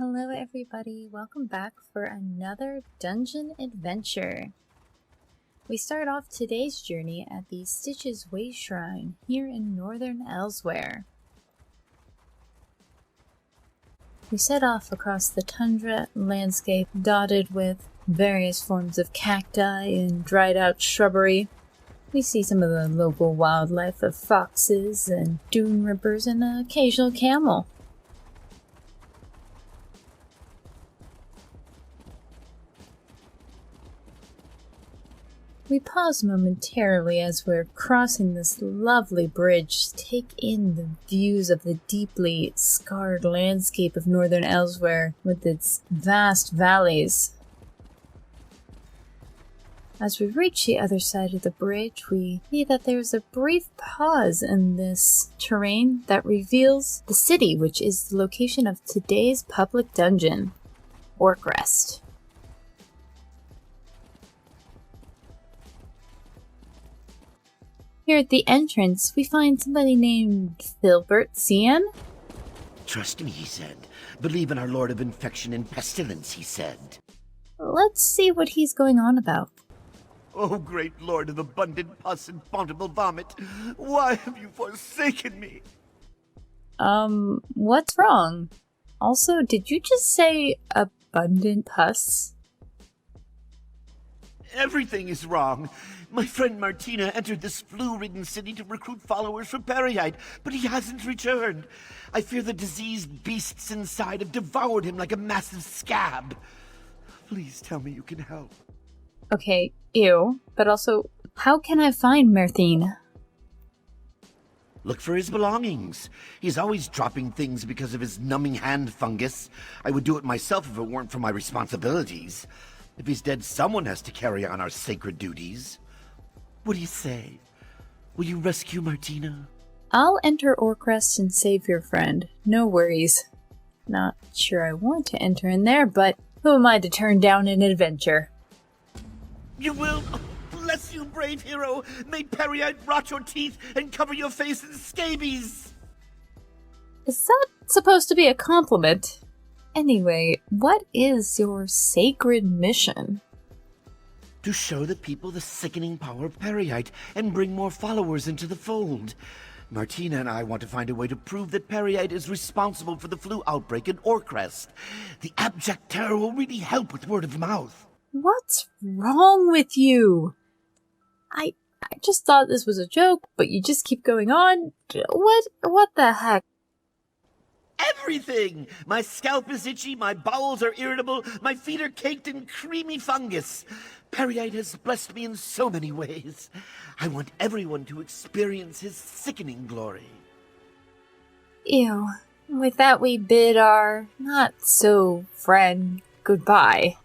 Hello everybody, welcome back for another dungeon adventure. We start off today's journey at the Stitches Way Shrine here in Northern Elsweyr. We set off across the tundra landscape dotted with various forms of cacti and dried out shrubbery. We see some of the local wildlife of foxes and dune rippers and an occasional camel. We pause momentarily as we're crossing this lovely bridge to take in the views of the deeply scarred landscape of Northern Elsweyr with its vast valleys. As we reach the other side of the bridge, we see that there's a brief pause in this terrain that reveals the city, which is the location of today's public dungeon, Orcrest. Here at the entrance, we find somebody named Filbert Cian. Trust me, he said. Believe in our Lord of Infection and Pestilence, he said. Let's see what he's going on about. Oh, great Lord of abundant pus and bountiful vomit, why have you forsaken me? What's wrong? Also, did you just say abundant pus? Everything is wrong. My friend Martina entered this flu-ridden city to recruit followers for Khajiit, but he hasn't returned. I fear the diseased beasts inside have devoured him like a massive scab. Please tell me you can help. Okay, ew. But also, how can I find Martina? Look for his belongings. He's always dropping things because of his numbing hand fungus. I would do it myself if it weren't for my responsibilities. If he's dead, someone has to carry on our sacred duties. What do you say? Will you rescue Martina? I'll enter Orcrest and save your friend. No worries. Not sure I want to enter in there, but who am I to turn down an adventure? You will? Oh, bless you, brave hero! May Khajiit rot your teeth and cover your face in scabies! Is that supposed to be a compliment? Anyway, what is your sacred mission? To show the people the sickening power of Khajiit and bring more followers into the fold. Martina and I want to find a way to prove that Khajiit is responsible for the flu outbreak in Orcrest. The abject terror will really help with word of mouth. What's wrong with you? I just thought this was a joke, but you just keep going on. What the heck? Everything! My scalp is itchy, my bowels are irritable, my feet are caked in creamy fungus. Khajiit has blessed me in so many ways. I want everyone to experience his sickening glory. Ew. With that we bid our not-so-friend goodbye.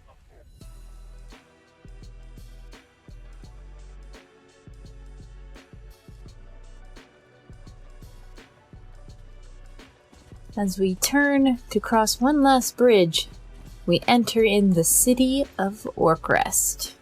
As we turn to cross one last bridge, we enter in the city of Orcrest.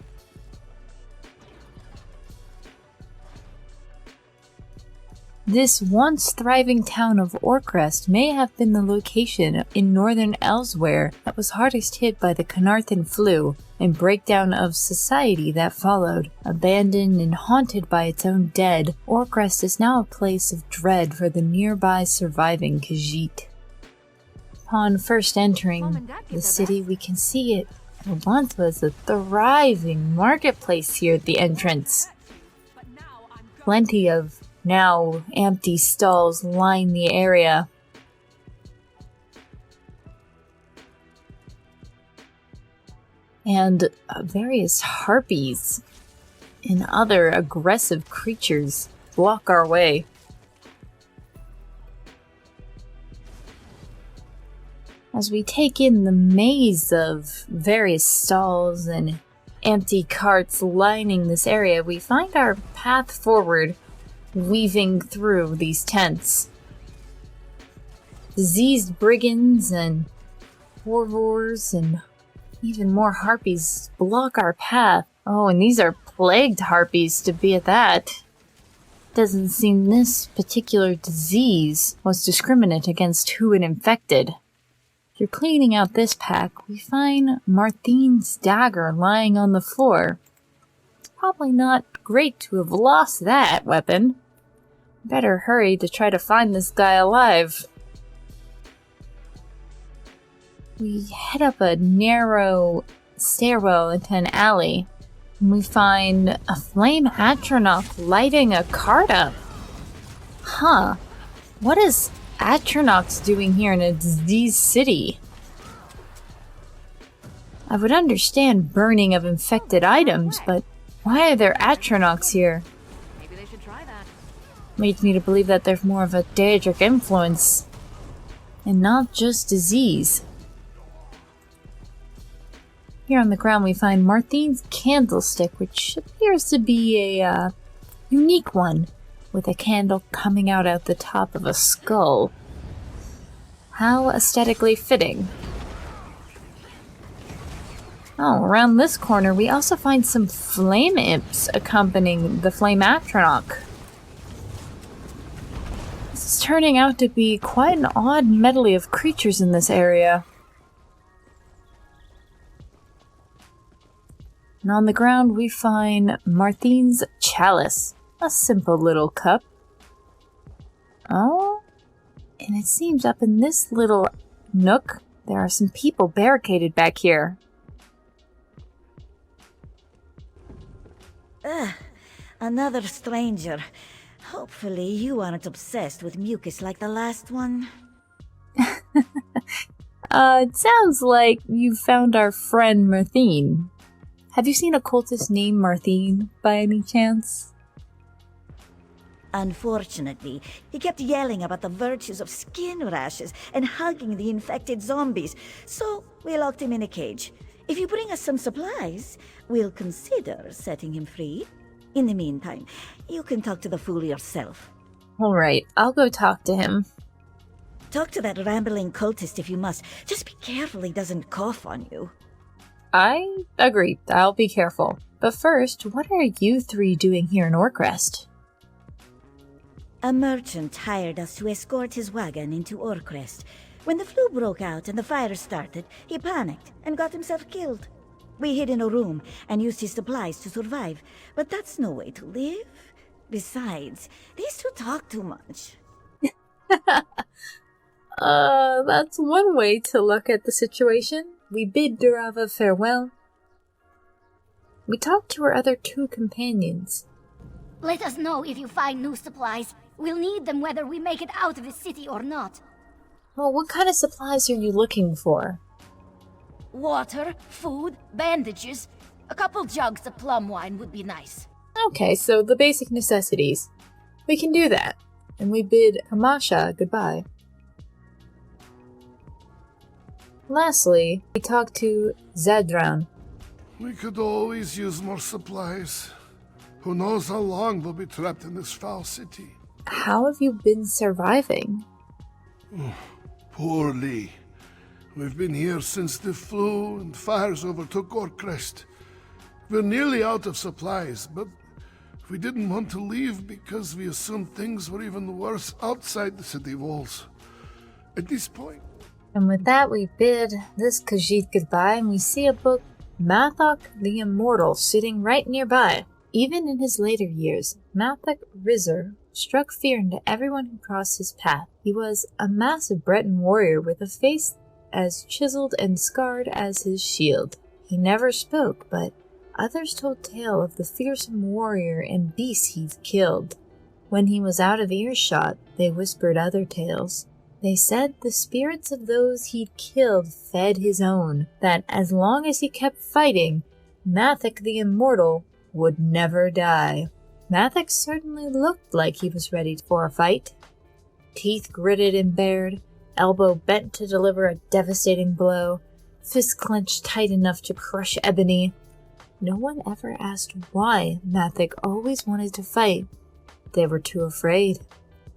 This once thriving town of Orcrest may have been the location in Northern Elsweyr that was hardest hit by the Knahaten Flu and breakdown of society that followed. Abandoned and haunted by its own dead, Orcrest is now a place of dread for the nearby surviving Khajiit. Upon first entering the city, we can see it once was a thriving marketplace here at the entrance. Plenty of now empty stalls line the area. And various harpies and other aggressive creatures block our way. As we take in the maze of various stalls and empty carts lining this area, we find our path forward weaving through these tents. Diseased brigands and horrors and even more harpies block our path. Oh, and these are plagued harpies to be at that. Doesn't seem this particular disease was discriminate against who it infected. After cleaning out this pack, we find Martine's dagger lying on the floor. It's probably not great to have lost that weapon. Better hurry to try to find this guy alive. We head up a narrow stairwell into an alley, and we find a flame atronach lighting a cart up. Huh. What is atronachs doing here in a diseased city? I would understand burning of infected items, but why are there atronachs here? Maybe they should try that. Leads me to believe that there's more of a Daedric influence, and not just disease. Here on the ground we find Martine's candlestick, which appears to be a unique one, with a candle coming out at the top of a skull. How aesthetically fitting. Oh, around this corner we also find some flame imps accompanying the flame atronach. This is turning out to be quite an odd medley of creatures in this area. And on the ground we find Martine's chalice, a simple little cup. Oh, and it seems up in this little nook there are some people barricaded back here. Another stranger. Hopefully you aren't obsessed with mucus like the last one. It sounds like you found our friend Martine. Have you seen a cultist named Martine by any chance? Unfortunately, he kept yelling about the virtues of skin rashes and hugging the infected zombies, so we locked him in a cage. If you bring us some supplies, we'll consider setting him free. In the meantime, you can talk to the fool yourself. Alright, I'll go talk to him. Talk to that rambling cultist if you must. Just be careful he doesn't cough on you. I agree, I'll be careful. But first, what are you three doing here in Orcrest? A merchant hired us to escort his wagon into Orcrest. When the flu broke out and the fire started, he panicked and got himself killed. We hid in a room and used his supplies to survive, but that's no way to live. Besides, these two talk too much. That's one way to look at the situation. We bid Durava farewell. We talked to our other two companions. Let us know if you find new supplies. We'll need them whether we make it out of the city or not. Well, what kind of supplies are you looking for? Water, food, bandages. A couple jugs of plum wine would be nice. Okay, so the basic necessities. We can do that. And we bid Kamasha goodbye. Lastly, we talked to Zadran. We could always use more supplies. Who knows how long we'll be trapped in this foul city. How have you been surviving? Poorly. We've been here since the flu and fires overtook Orcrest. We're nearly out of supplies, but we didn't want to leave because we assumed things were even worse outside the city walls. At this point... And with that, we bid this Khajiit goodbye, and we see a book, Mathok the Immortal, sitting right nearby. Even in his later years, Mathok Rizzer struck fear into everyone who crossed his path. He was a massive Breton warrior with a face as chiseled and scarred as his shield. He never spoke, but others told tale of the fearsome warrior and beasts he'd killed. When he was out of earshot, they whispered other tales. They said the spirits of those he'd killed fed his own, that as long as he kept fighting, Mathok the Immortal would never die. Mathok certainly looked like he was ready for a fight. Teeth gritted and bared, elbow bent to deliver a devastating blow, fist clenched tight enough to crush ebony. No one ever asked why Mathok always wanted to fight. They were too afraid.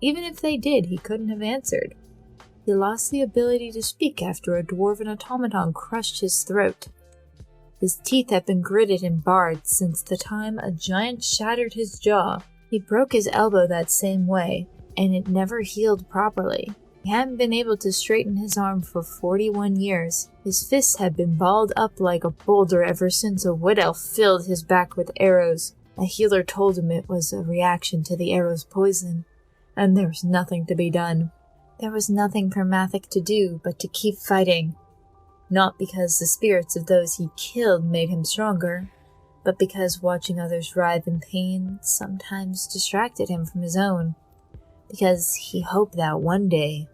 Even if they did, he couldn't have answered. He lost the ability to speak after a dwarven automaton crushed his throat. His teeth had been gritted and barred since the time a giant shattered his jaw. He broke his elbow that same way, and it never healed properly. He hadn't been able to straighten his arm for 41 years. His fists had been balled up like a boulder ever since a wood elf filled his back with arrows. A healer told him it was a reaction to the arrow's poison, and there was nothing to be done. There was nothing for Mathek to do but to keep fighting. Not because the spirits of those he killed made him stronger, but because watching others writhe in pain sometimes distracted him from his own. Because he hoped that one day,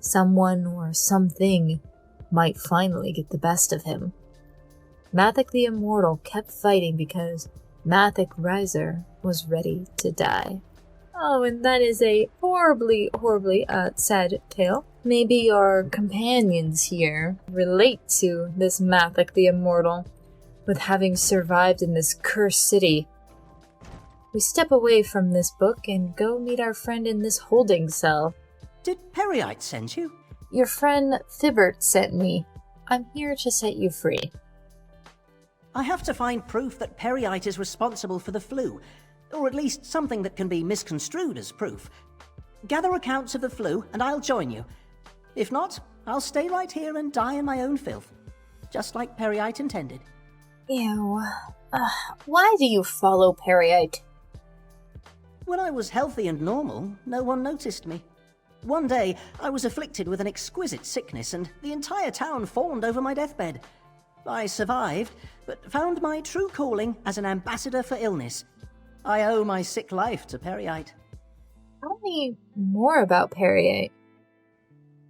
someone or something might finally get the best of him. Mathek the Immortal kept fighting because Mathek Riser was ready to die. Oh, and that is a horribly sad tale. Maybe your companions here relate to this Mathek the Immortal, with having survived in this cursed city. We step away from this book and go meet our friend in this holding cell. Did Periite send you? Your friend Thibbert sent me. I'm here to set you free. I have to find proof that Periite is responsible for the flu, or at least something that can be misconstrued as proof. Gather accounts of the flu and I'll join you. If not, I'll stay right here and die in my own filth, just like Periite intended. Ew. Why do you follow Periite? When I was healthy and normal, no one noticed me. One day, I was afflicted with an exquisite sickness and the entire town fawned over my deathbed. I survived, but found my true calling as an ambassador for illness. I owe my sick life to Periite. Tell me more about Periite.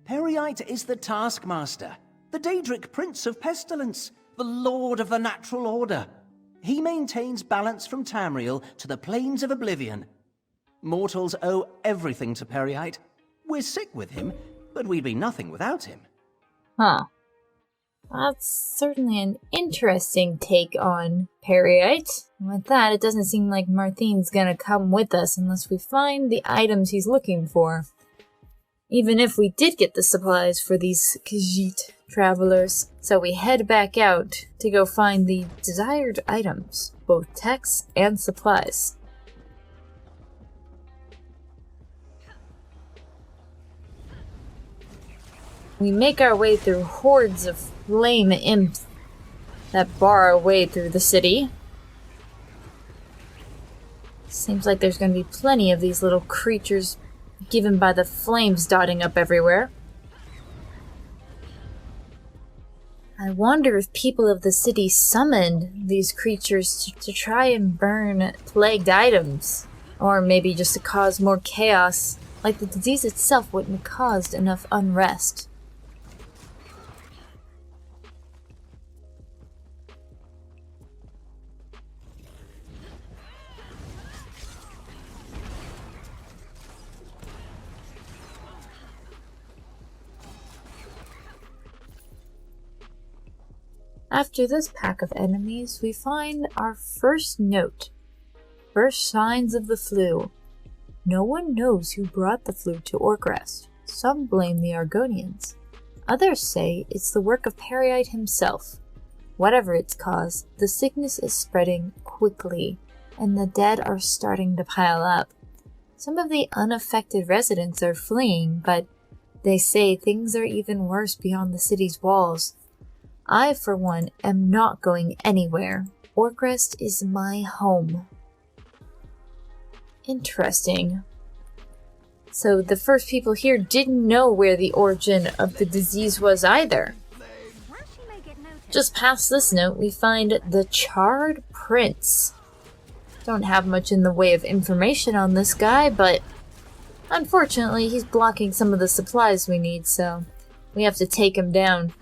Periite is the Taskmaster, the Daedric Prince of Pestilence, the Lord of the Natural Order. He maintains balance from Tamriel to the Plains of Oblivion. Mortals owe everything to Periite. We're sick with him, but we'd be nothing without him. Huh. That's certainly an interesting take on Periite. With that, it doesn't seem like Martine's gonna come with us unless we find the items he's looking for. Even if we did get the supplies for these Khajiit travelers. So we head back out to go find the desired items, both techs and supplies. We make our way through hordes of flame imps that bar our way through the city. Seems like there's going to be plenty of these little creatures given by the flames dotting up everywhere. I wonder if people of the city summoned these creatures to try and burn plagued items. Or maybe just to cause more chaos, like the disease itself wouldn't have caused enough unrest. After this pack of enemies, we find our first note. First signs of the flu. No one knows who brought the flu to Orcrest. Some blame the Argonians. Others say it's the work of Periite himself. Whatever its cause, the sickness is spreading quickly, and the dead are starting to pile up. Some of the unaffected residents are fleeing, but they say things are even worse beyond the city's walls. I, for one, am not going anywhere. Orcrest is my home. Interesting. So the first people here didn't know where the origin of the disease was either. Just past this note, we find the Charred Prince. Don't have much in the way of information on this guy, but unfortunately he's blocking some of the supplies we need, so we have to take him down.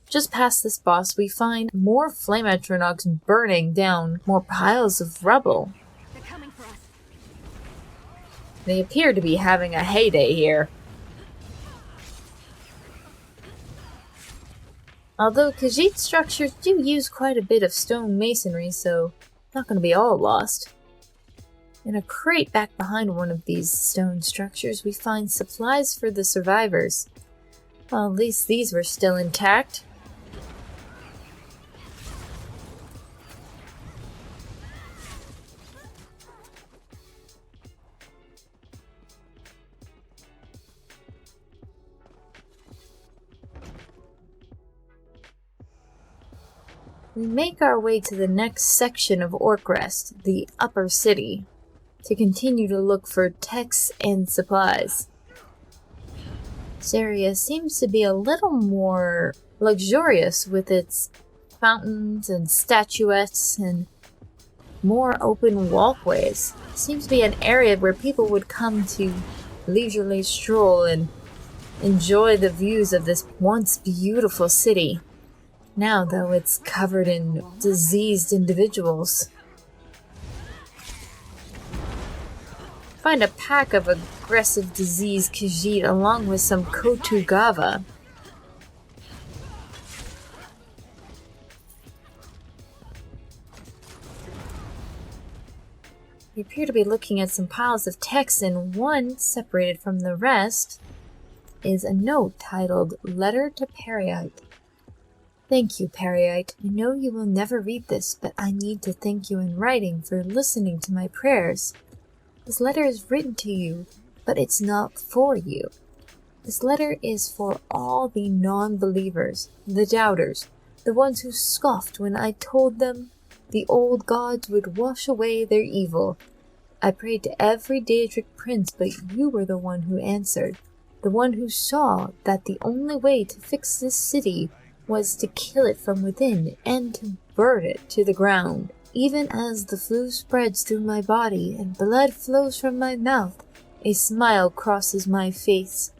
Just past this boss, we find more flame Etronogs burning down more piles of rubble. They're coming for us. They appear to be having a heyday here. Although Khajiit structures do use quite a bit of stone masonry, so not going to be all lost. In a crate back behind one of these stone structures, we find supplies for the survivors. Well, at least these were still intact. We make our way to the next section of Orcrest, the upper city, to continue to look for texts and supplies. This area seems to be a little more luxurious with its fountains and statuettes and more open walkways. It seems to be an area where people would come to leisurely stroll and enjoy the views of this once beautiful city. Now, though, it's covered in diseased individuals. Find a pack of aggressive diseased Khajiit along with some Kotugava. We appear to be looking at some piles of text, and one, separated from the rest, is a note titled Letter to Khajiit. Thank you, Khajiit. I know you will never read this, but I need to thank you in writing for listening to my prayers. This letter is written to you, but it's not for you. This letter is for all the non-believers, the doubters, the ones who scoffed when I told them the old gods would wash away their evil. I prayed to every Daedric prince, but you were the one who answered, the one who saw that the only way to fix this city was to kill it from within and to burn it to the ground. Even as the flu spreads through my body and blood flows from my mouth, a smile crosses my face,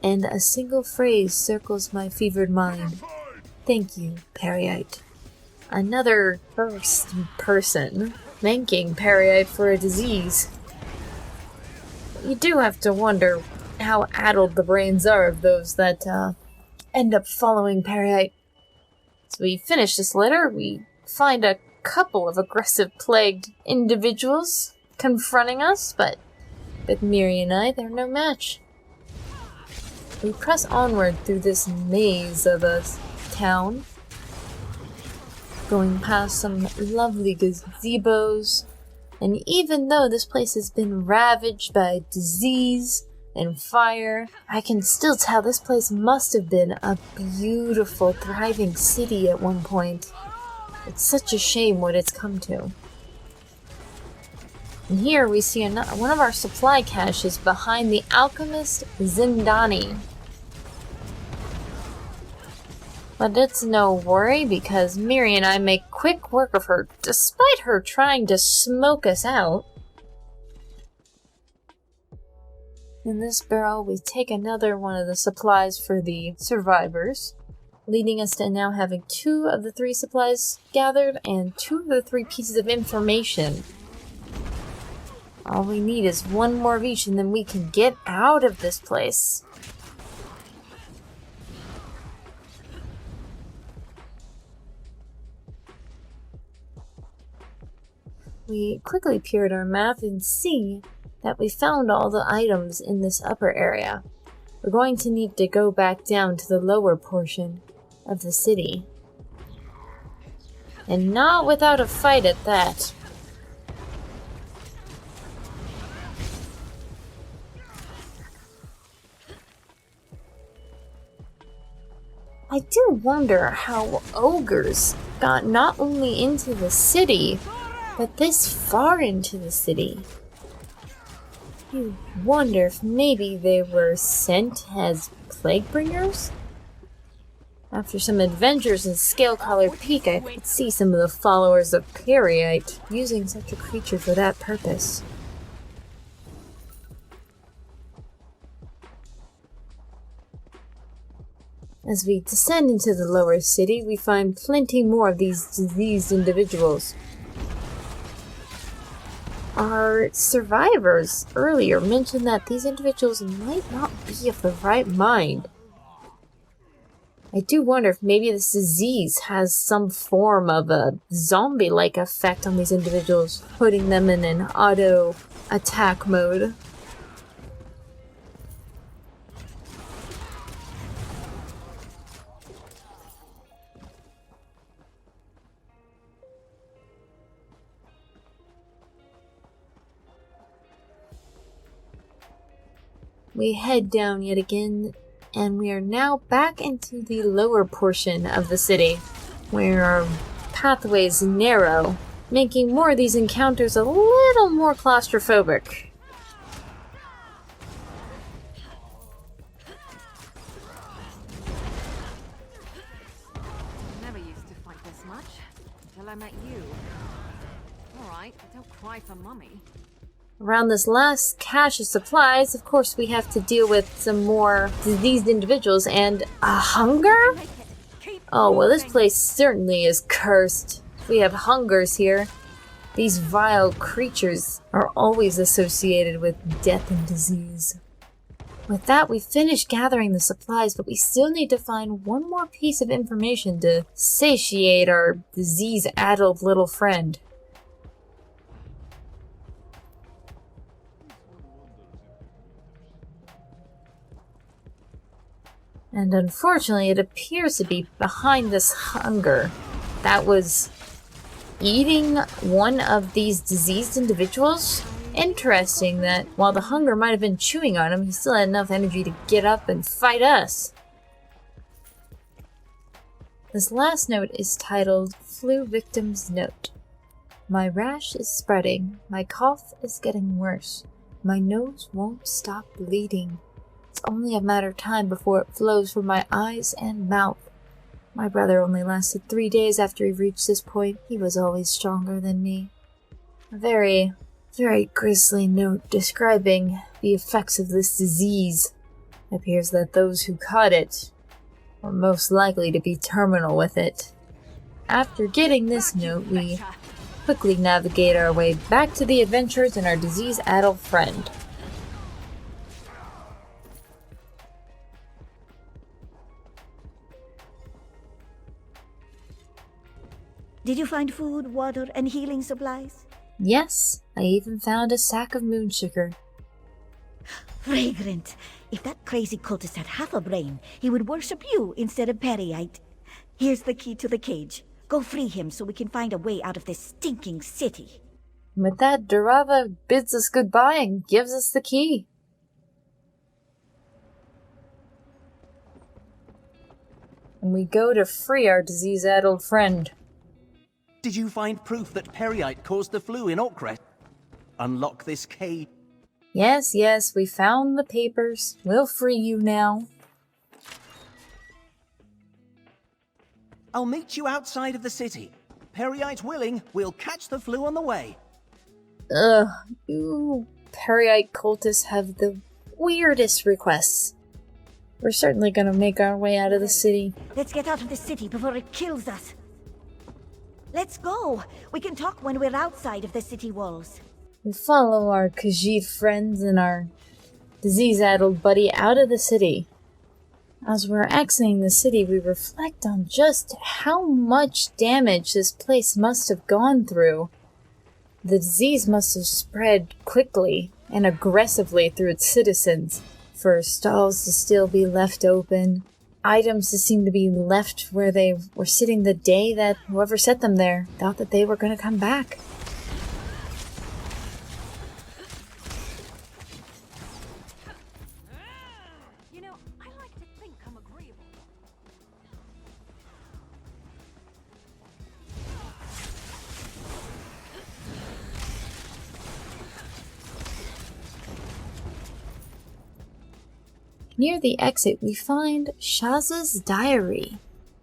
and a single phrase circles my fevered mind. Thank you, Khajiit. Another first person thanking Khajiit for a disease. You do have to wonder how addled the brains are of those that end up following Khajiit. So we finish this letter, we find a couple of aggressive plagued individuals confronting us, but with Miri and I, they're no match. We press onward through this maze of a town, going past some lovely gazebos, and even though this place has been ravaged by disease and fire, I can still tell this place must have been a beautiful, thriving city at one point. It's such a shame what it's come to. And here we see one of our supply caches behind the alchemist Zindani. But it's no worry because Miri and I make quick work of her, despite her trying to smoke us out. In this barrel, we take another one of the supplies for the survivors, leading us to now having 2 of the 3 supplies gathered and 2 of the 3 pieces of information. All we need is 1 more of each and then we can get out of this place. We quickly peer at our map and see that we found all the items in this upper area. We're going to need to go back down to the lower portion of the city. And not without a fight at that. I do wonder how ogres got not only into the city, but this far into the city. You wonder if maybe they were sent as plague bringers? After some adventures in Scale-Collar Peak, I could see some of the followers of Khajiit using such a creature for that purpose. As we descend into the lower city, we find plenty more of these diseased individuals. Our survivors earlier mentioned that these individuals might not be of the right mind. I do wonder if maybe this disease has some form of a zombie-like effect on these individuals, putting them in an auto-attack mode. We head down yet again, and we are now back into the lower portion of the city, where our pathways narrow, making more of these encounters a little more claustrophobic. Never used to fight this much until I met you. Alright, but don't cry for mummy. Around this last cache of supplies, of course, we have to deal with some more diseased individuals and a hunger? Oh, well, this place certainly is cursed. We have hungers here. These vile creatures are always associated with death and disease. With that, we finished gathering the supplies, but we still need to find one more piece of information to satiate our disease-addled little friend. And unfortunately, it appears to be behind this hunger that was eating one of these diseased individuals. Interesting that while the hunger might have been chewing on him, he still had enough energy to get up and fight us. This last note is titled Flu Victim's Note. My rash is spreading. My cough is getting worse. My nose won't stop bleeding. It's only a matter of time before it flows from my eyes and mouth. My brother only lasted 3 days after he reached this point. He was always stronger than me. A very grisly note describing the effects of this disease. It appears that those who caught it were most likely to be terminal with it. After getting this note, we quickly navigate our way back to the adventures and our disease-addled friend. Did you find food, water, and healing supplies? Yes, I even found a sack of moon sugar. Fragrant! If that crazy cultist had half a brain, he would worship you instead of Periite. Here's the key to the cage. Go free him so we can find a way out of this stinking city. With that, Durava bids us goodbye and gives us the key. And we go to free our disease-addled friend. Did you find proof that Periite caused the flu in Orcrest? Unlock this cave. Yes, we found the papers. We'll free you now. I'll meet you outside of the city. Periite willing, we'll catch the flu on the way. Ugh, you Periite cultists have the weirdest requests. We're certainly gonna make our way out of the city. Let's get out of the city before it kills us. Let's go! We can talk when we're outside of the city walls. We follow our Khajiit friends and our disease-addled buddy out of the city. As we're exiting the city, we reflect on just how much damage this place must have gone through. The disease must have spread quickly and aggressively through its citizens, for stalls to still be left open, items to seem to be left where they were sitting the day that whoever set them there thought that they were going to come back. You know, I like to think I'm agreeable. Near the exit, we find Shaza's diary.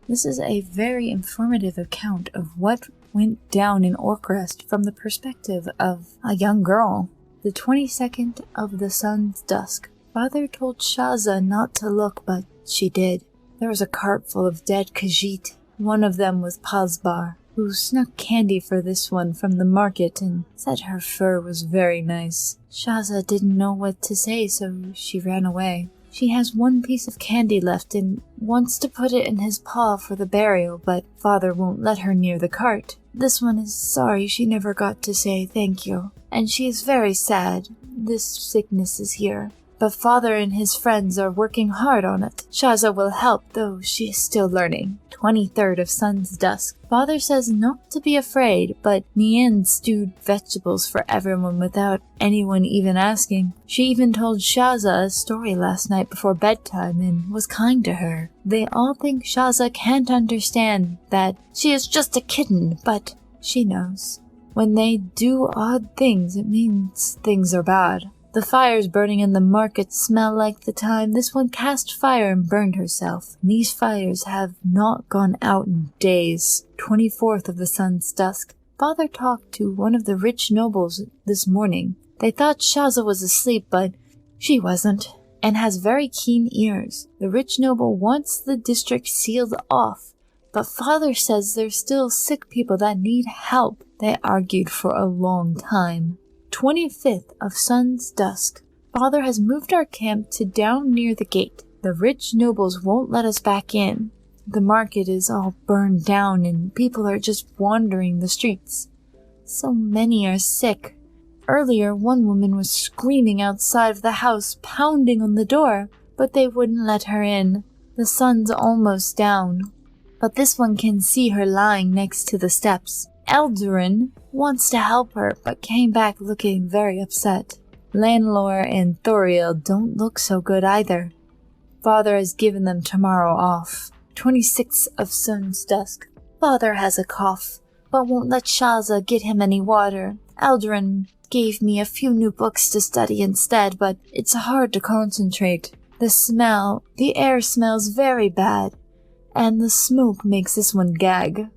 This is a very informative account of what went down in Orcrest from the perspective of a young girl. The 22nd of the sun's dusk. Father told Shaza not to look, but she did. There was a cart full of dead Khajiit. One of them was Pazbar, who snuck candy for this one from the market and said her fur was very nice. Shaza didn't know what to say, so she ran away. She has one piece of candy left and wants to put it in his paw for the burial, but father won't let her near the cart. This one is sorry she never got to say thank you, and she is very sad this sickness is here. But father and his friends are working hard on it. Shaza will help, though she is still learning. 23rd of sun's dusk. Father says not to be afraid, but Nian stewed vegetables for everyone without anyone even asking. She even told Shaza a story last night before bedtime and was kind to her. They all think Shaza can't understand that she is just a kitten, but she knows. When they do odd things, it means things are bad. The fires burning in the market smell like the time this one cast fire and burned herself. These fires have not gone out in days. 24th of the sun's dusk. Father talked to one of the rich nobles this morning. They thought Shaza was asleep, but she wasn't, and has very keen ears. The rich noble wants the district sealed off, but father says there's still sick people that need help. They argued for a long time. 25th of sun's dusk. Father has moved our camp to down near the gate. The rich nobles won't let us back in. The market is all burned down and people are just wandering the streets. So many are sick. Earlier, one woman was screaming outside of the house, pounding on the door, but they wouldn't let her in. The sun's almost down, but this one can see her lying next to the steps. Eldarin wants to help her, but came back looking very upset. Landlord and Thoriel don't look so good either. Father has given them tomorrow off. 26th of sun's dusk. Father has a cough, but won't let Shaza get him any water. Eldarin gave me a few new books to study instead, but it's hard to concentrate. The air smells very bad, and the smoke makes this one gag.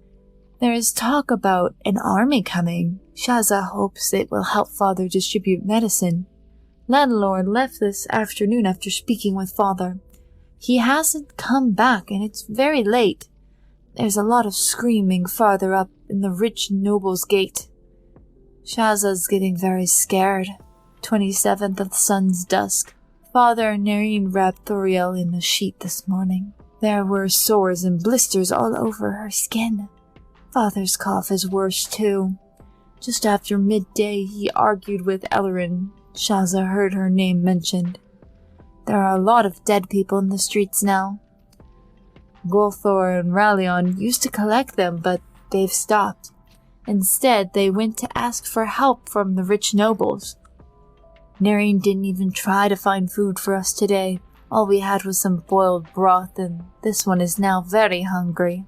There is talk about an army coming. Shaza hopes it will help Father distribute medicine. Landlord left this afternoon after speaking with Father. He hasn't come back and it's very late. There's a lot of screaming farther up in the rich noble's gate. Shaza's getting very scared. 27th of the sun's dusk. Father and Nareen wrapped Thoriel in a sheet this morning. There were sores and blisters all over her skin. Father's cough is worse too. Just after midday, he argued with Eldarin. Shaza heard her name mentioned. There are a lot of dead people in the streets now. Golthor and Rallion used to collect them, but they've stopped. Instead, they went to ask for help from the rich nobles. Nareen didn't even try to find food for us today. All we had was some boiled broth, and this one is now very hungry.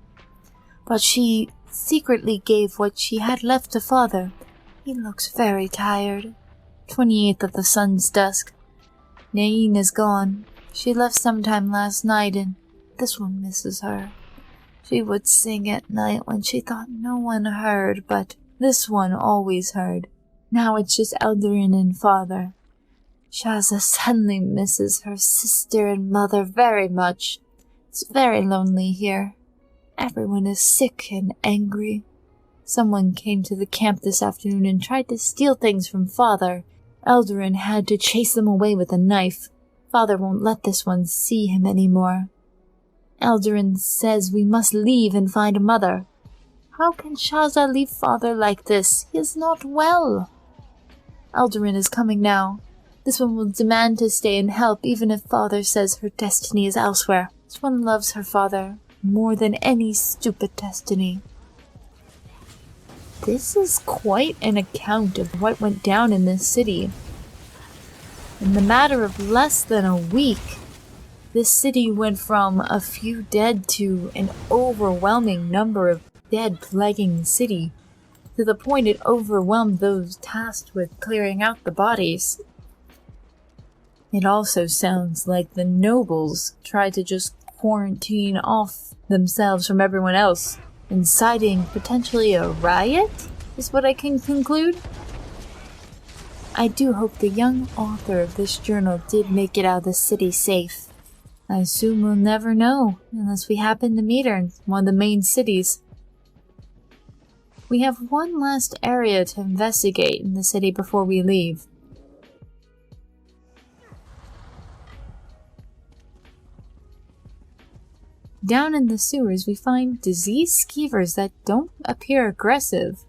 But she secretly gave what she had left to Father. He looks very tired. 28th of the sun's dusk. Nain is gone. She left sometime last night, and this one misses her. She would sing at night when she thought no one heard, but this one always heard. Now it's just Eldarin and Father. Shaza suddenly misses her sister and mother very much. It's very lonely here. Everyone is sick and angry. Someone came to the camp this afternoon and tried to steal things from Father. Eldarin had to chase them away with a knife. Father won't let this one see him anymore. Eldarin says we must leave and find Mother. How can Shaza leave Father like this? He is not well. Eldarin is coming now. This one will demand to stay and help even if Father says her destiny is elsewhere. This one loves her father more than any stupid destiny. This is quite an account of what went down in this city. In the matter of less than a week, this city went from a few dead to an overwhelming number of dead plaguing the city, to the point it overwhelmed those tasked with clearing out the bodies. It also sounds like the nobles tried to just quarantine off themselves from everyone else, inciting potentially a riot, is what I can conclude. I do hope the young author of this journal did make it out of the city safe. I assume we'll never know, unless we happen to meet her in one of the main cities. We have one last area to investigate in the city before we leave. Down in the sewers, we find diseased skeevers that don't appear aggressive.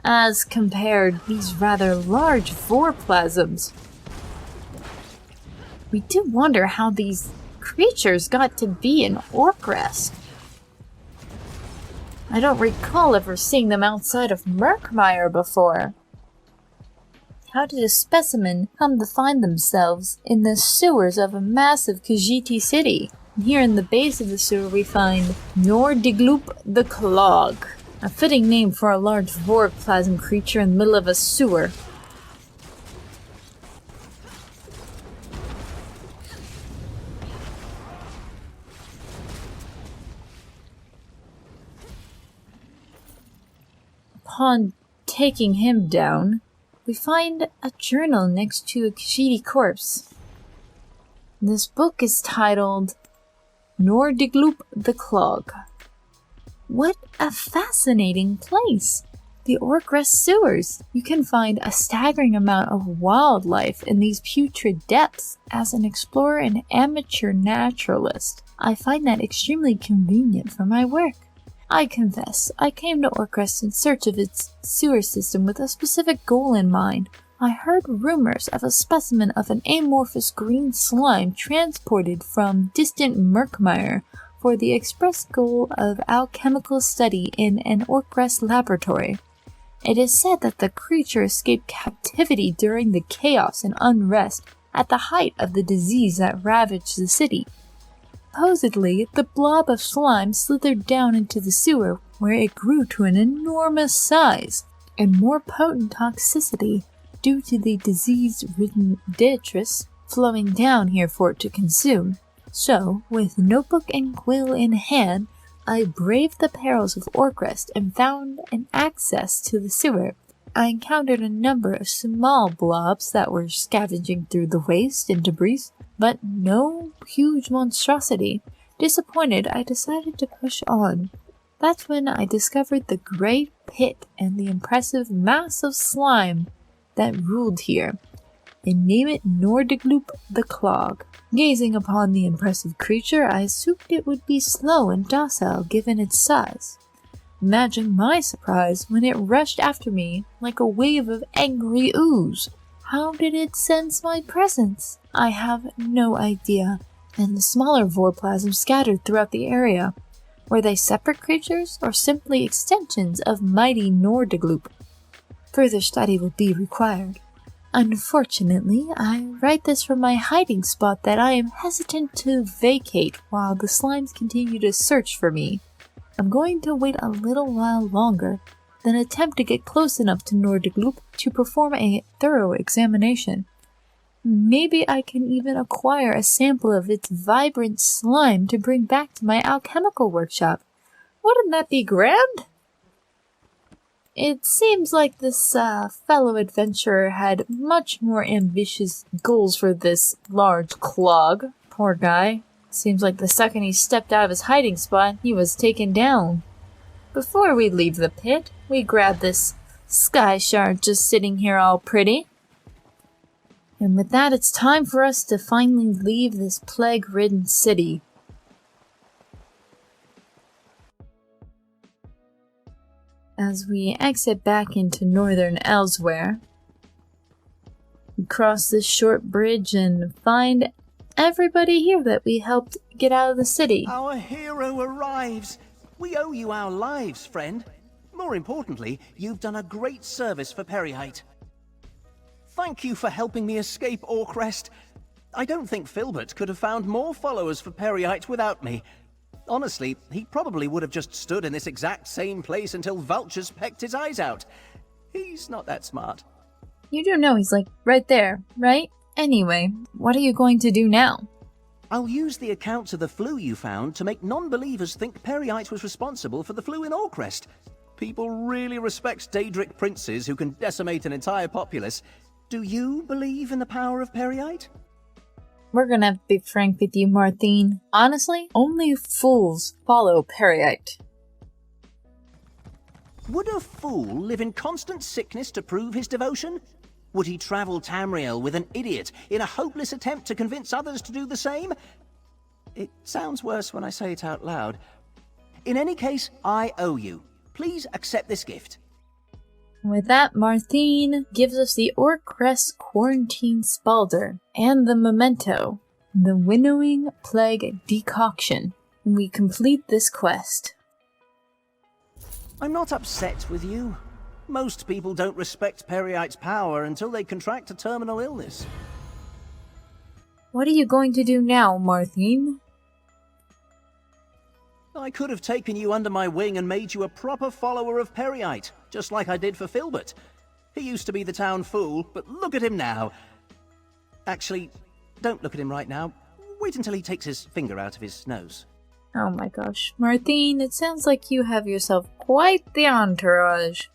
As compared these rather large vorplasms. We do wonder how these creatures got to be in Orcrest. I don't recall ever seeing them outside of Murkmire before. How did a specimen come to find themselves in the sewers of a massive Khajiit city? Here in the base of the sewer we find Nordigloop the Clog, a fitting name for a large vorplasm creature in the middle of a sewer. Upon taking him down, we find a journal next to a Khajiit corpse. This book is titled Nordigloop the Clog. What a fascinating place! The Orcrest sewers! You can find a staggering amount of wildlife in these putrid depths. As an explorer and amateur naturalist, I find that extremely convenient for my work. I confess, I came to Orcrest in search of its sewer system with a specific goal in mind. I heard rumors of a specimen of an amorphous green slime transported from distant Murkmire for the express goal of alchemical study in an Orcrest laboratory. It is said that the creature escaped captivity during the chaos and unrest at the height of the disease that ravaged the city. Supposedly, the blob of slime slithered down into the sewer, where it grew to an enormous size and more potent toxicity due to the disease-ridden detritus flowing down here for it to consume. So, with notebook and quill in hand, I braved the perils of Orcrest and found an access to the sewer. I encountered a number of small blobs that were scavenging through the waste and debris, but no huge monstrosity. Disappointed, I decided to push on. That's when I discovered the great pit and the impressive mass of slime that ruled here, and named it Nordigloop the Clog. Gazing upon the impressive creature, I assumed it would be slow and docile given its size. Imagine my surprise when it rushed after me like a wave of angry ooze. How did it sense my presence? I have no idea, and the smaller vorplasms scattered throughout the area. Were they separate creatures or simply extensions of mighty Nordigloop? Further study will be required. Unfortunately, I write this from my hiding spot that I am hesitant to vacate while the slimes continue to search for me. I'm going to wait a little while longer, then attempt to get close enough to Nordigloop to perform a thorough examination. Maybe I can even acquire a sample of its vibrant slime to bring back to my alchemical workshop. Wouldn't that be grand? It seems like this fellow adventurer had much more ambitious goals for this large clog. Poor guy. Seems like the second he stepped out of his hiding spot, he was taken down. Before we leave the pit, we grab this sky shard just sitting here all pretty. And with that, it's time for us to finally leave this plague-ridden city. As we exit back into Northern Elsweyr, we cross this short bridge and find everybody here that we helped get out of the city. Our hero arrives! We owe you our lives, friend. More importantly, you've done a great service for Khajiit. Thank you for helping me escape Orcrest. I don't think Filbert could have found more followers for Khajiit without me. Honestly, he probably would have just stood in this exact same place until vultures pecked his eyes out. He's not that smart. You do know he's like right there, right? Anyway, what are you going to do now? I'll use the accounts of the flu you found to make non-believers think Khajiit was responsible for the flu in Orcrest. People really respect Daedric princes who can decimate an entire populace. Do you believe in the power of Khajiit? We're gonna have to be frank with you, Martine. Honestly, only fools follow Khajiit. Would a fool live in constant sickness to prove his devotion? Would he travel Tamriel with an idiot in a hopeless attempt to convince others to do the same? It sounds worse when I say it out loud. In any case, I owe you. Please accept this gift. With that, Marthine gives us the Orcrest Quarantine Spalder and the memento, the Winnowing Plague Decoction, and we complete this quest. I'm not upset with you. Most people don't respect Periite's power until they contract a terminal illness. What are you going to do now, Marthine? I could have taken you under my wing and made you a proper follower of Periite, just like I did for Filbert. He used to be the town fool, but look at him now. Actually, don't look at him right now. Wait until he takes his finger out of his nose. Oh my gosh, Marthine, it sounds like you have yourself quite the entourage.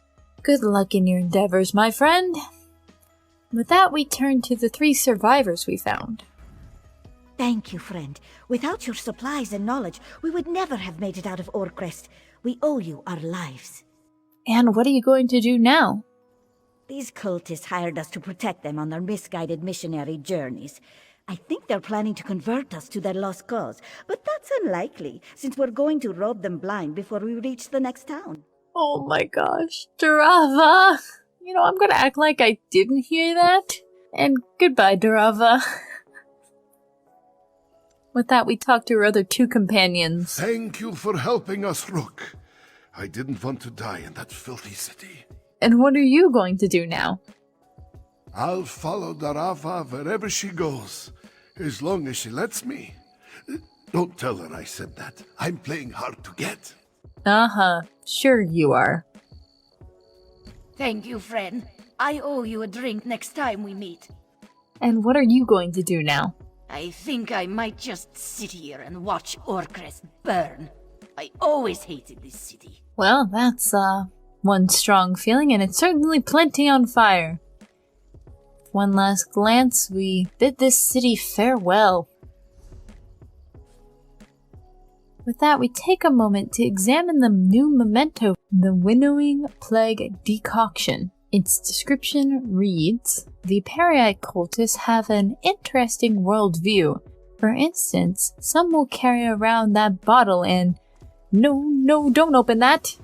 Good luck in your endeavors, my friend. With that, we turn to the 3 survivors we found. Thank you, friend. Without your supplies and knowledge, we would never have made it out of Orcrest. We owe you our lives. And what are you going to do now? These cultists hired us to protect them on their misguided missionary journeys. I think they're planning to convert us to their lost cause, but that's unlikely, since we're going to rob them blind before we reach the next town. Oh my gosh, Darava! You know, I'm gonna act like I didn't hear that. And goodbye, Darava. With that, we talk to her other 2 companions. Thank you for helping us, Rook. I didn't want to die in that filthy city. And what are you going to do now? I'll follow Darava wherever she goes, as long as she lets me. Don't tell her I said that. I'm playing hard to get. Uh-huh, sure you are. Thank you, friend. I owe you a drink next time we meet. And what are you going to do now? I think I might just sit here and watch Orcrest burn. I always hated this city. Well, that's, one strong feeling, and it's certainly plenty on fire. One last glance, we bid this city farewell. With that, we take a moment to examine the new memento, the Winnowing Plague Decoction. Its description reads, the Periite cultists have an interesting worldview. For instance, some will carry around that bottle and... No, don't open that!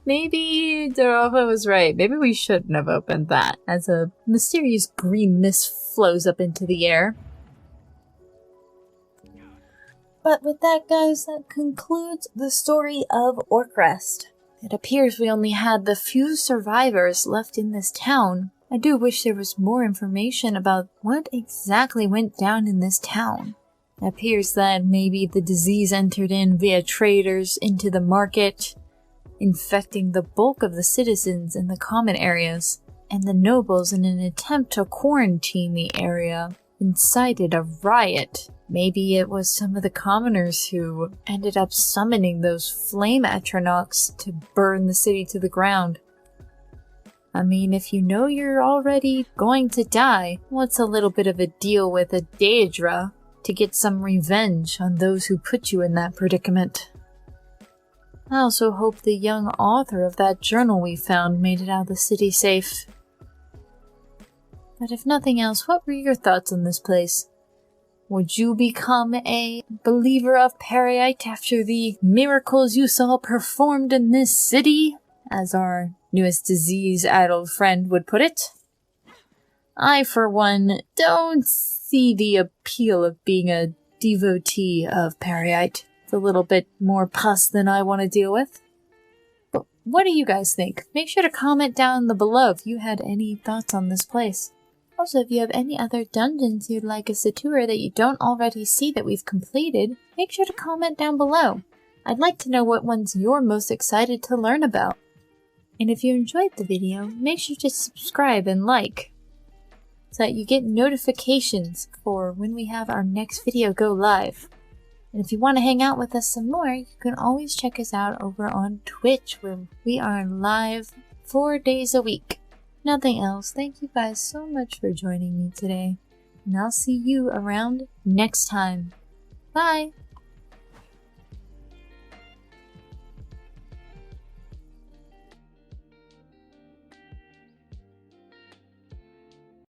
Maybe Darova was right. Maybe we shouldn't have opened that, as a mysterious green mist flows up into the air. But with that, guys, that concludes the story of Orcrest. It appears we only had the few survivors left in this town. I do wish there was more information about what exactly went down in this town. It appears that maybe the disease entered in via traders into the market, infecting the bulk of the citizens in the common areas, and the nobles, in an attempt to quarantine the area, incited a riot. Maybe it was some of the commoners who ended up summoning those flame atronachs to burn the city to the ground. I mean, if you know you're already going to die, what's a little bit of a deal with a Daedra to get some revenge on those who put you in that predicament? I also hope the young author of that journal we found made it out of the city safe. But if nothing else, what were your thoughts on this place? Would you become a believer of Periite after the miracles you saw performed in this city, as our newest disease-addled friend would put it? I, for one, don't see the appeal of being a devotee of Periite. It's a little bit more pus than I want to deal with. But what do you guys think? Make sure to comment down below if you had any thoughts on this place. Also, if you have any other dungeons you'd like us to tour that you don't already see that we've completed, make sure to comment down below. I'd like to know what ones you're most excited to learn about. And if you enjoyed the video, make sure to subscribe and like, so that you get notifications for when we have our next video go live. And if you want to hang out with us some more, you can always check us out over on Twitch, where we are live 4 days a week. Nothing else, thank you guys so much for joining me today, and I'll see you around next time. Bye!